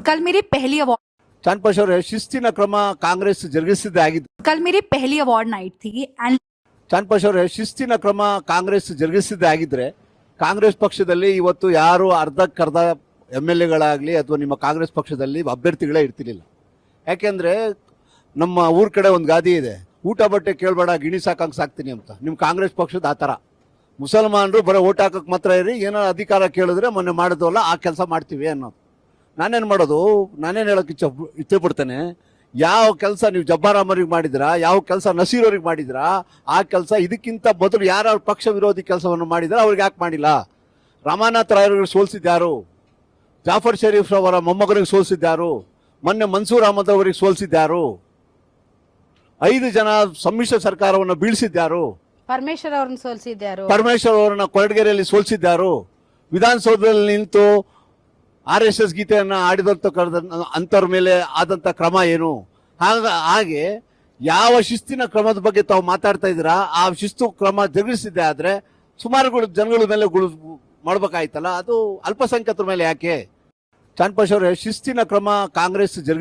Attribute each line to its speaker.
Speaker 1: कल मेरी पहली अवार्ड
Speaker 2: ಚಾನ್ಪಾಶ್ ಅವರೇ, ಶಿಸ್ತಿನ ಕ್ರಮ ಕಾಂಗ್ರೆಸ್ ಜರುಗಿಸಿದ್ದೇ ಆಗಿದ್ದು.
Speaker 1: कल मेरी पहली अवार्ड नाइट थी एंड
Speaker 2: ಚಾನ್ಪಾಶ್ ಅವರೇ, ಶಿಸ್ತಿನ ಕ್ರಮ ಕಾಂಗ್ರೆಸ್ ಜರುಗಿಸಿದ್ದೇ ಆಗಿದ್ರೆ ಕಾಂಗ್ರೆಸ್ ಪಕ್ಷದಲ್ಲಿ ಇವತ್ತು ಯಾರು ಅರ್ಧಕ್ಕರ್ಧ MLA-ಗಳಾಗಲಿ ಅಥವಾ ನಿಮ್ಮ ಕಾಂಗ್ರೆಸ್ ಪಕ್ಷದಲ್ಲಿ ಅಭ್ಯರ್ಥಿಗಳೇ ಇರ್ತಿರ್ಲಿಲ್ಲ. ಯಾಕೆಂದ್ರೆ ನಮ್ಮ ಊರ್ ಕಡೆ ಒಂದು ಗಾದಿ ಇದೆ, ಊಟ ಬಟ್ಟೆ ಕೇಳಬೇಡ ಗಿಣಿ ಸಾಕಂಗೆ ಸಾಕ್ತೀನಿ ಅಂತ. ನಿಮ್ಮ ಕಾಂಗ್ರೆಸ್ ಪಕ್ಷದ ಆ ಥರ ಮುಸಲ್ಮಾನರು ಬರೋ ಓಟ್ ಹಾಕಕ್ಕೆ ಮಾತ್ರ ಇರಿ, ಏನೋ ಅಧಿಕಾರ ಕೇಳಿದ್ರೆ ಮೊನ್ನೆ ಮಾಡಿದ್ವಲ್ಲ ಆ ಕೆಲಸ ಮಾಡ್ತೀವಿ ಅನ್ನೋದು. ನಾನೇನು ಮಾಡೋದು, ನಾನೇನು ಹೇಳೋಕೆ ಇಷ್ಟಪಡ್ತೇನೆ, ಯಾವ ಕೆಲಸ ನೀವು ಜಬ್ಬಾರ್ ಅಹಮದ್ರಿಗೆ ಮಾಡಿದ್ರಾ, ಯಾವ ಕೆಲಸ ನಸೀರ್ ಅವ್ರಿಗೆ ಮಾಡಿದ್ರಾ, ಆ ಕೆಲಸ ಇದಕ್ಕಿಂತ ಮೊದಲು ಯಾರು ಪಕ್ಷ ವಿರೋಧಿ ಕೆಲಸವನ್ನು ಮಾಡಿದ್ರೆ ಅವ್ರಿಗೆ ಯಾಕೆ ಮಾಡಿಲ್ಲ? ರಾಮನಾಥ್ ರಾಯರಿಗೆ ಸೋಲಿಸಿದ್ಯಾರು? ಜಾಫರ್ ಶರೀಫ್ ಅವರ ಮೊಮ್ಮಗನಿಗೆ ಸೋಲಿಸಿದ್ಯಾರು? ಮೊನ್ನೆ ಮನ್ಸೂರ್ ಅಹಮದ್ ಅವರಿಗೆ ಸೋಲಿಸಿದ್ಯಾರು? 5 ಜನ ಸಮ್ಮಿಶ್ರ ಸರ್ಕಾರವನ್ನು ಬೀಳಿಸಿದ್ಯಾರು?
Speaker 3: ಪರಮೇಶ್ವರ್ ಅವ್ರನ್ನ ಸೋಲಿಸಿದ್ಯಾರು?
Speaker 2: ಪರಮೇಶ್ವರ್ ಅವರನ್ನ ಕೊರಟಗೆರೆಯಲ್ಲಿ ಸೋಲಿಸಿದ್ಯಾರು? ವಿಧಾನಸೌಧದಲ್ಲಿ ನಿಂತು RSS ಗೀತೆಯನ್ನ ಆಡಿದಂತ ಅಂತವ್ರ ಮೇಲೆ ಆದಂತ ಕ್ರಮ ಏನು? ಹಾಗೆ ಯಾವ ಶಿಸ್ತಿನ ಕ್ರಮದ ಬಗ್ಗೆ ತಾವು ಮಾತಾಡ್ತಾ ಇದ್ದೀರಾ, ಆ ಶಿಸ್ತು ಕ್ರಮ ಜರುಗಿಸಿದ್ದೆ ಆದ್ರೆ ಸುಮಾರು ಜನಗಳ ಮೇಲೆ ಮಾಡ್ಬೇಕಾಯ್ತಲ್ಲ, ಅದು ಅಲ್ಪಸಂಖ್ಯಾತರ ಮೇಲೆ ಯಾಕೆ? ಚಾನ್ಪಾಶ್ ಅವರೇ, ಶಿಸ್ತಿನ ಕ್ರಮ ಕಾಂಗ್ರೆಸ್ ಜರುಗಿ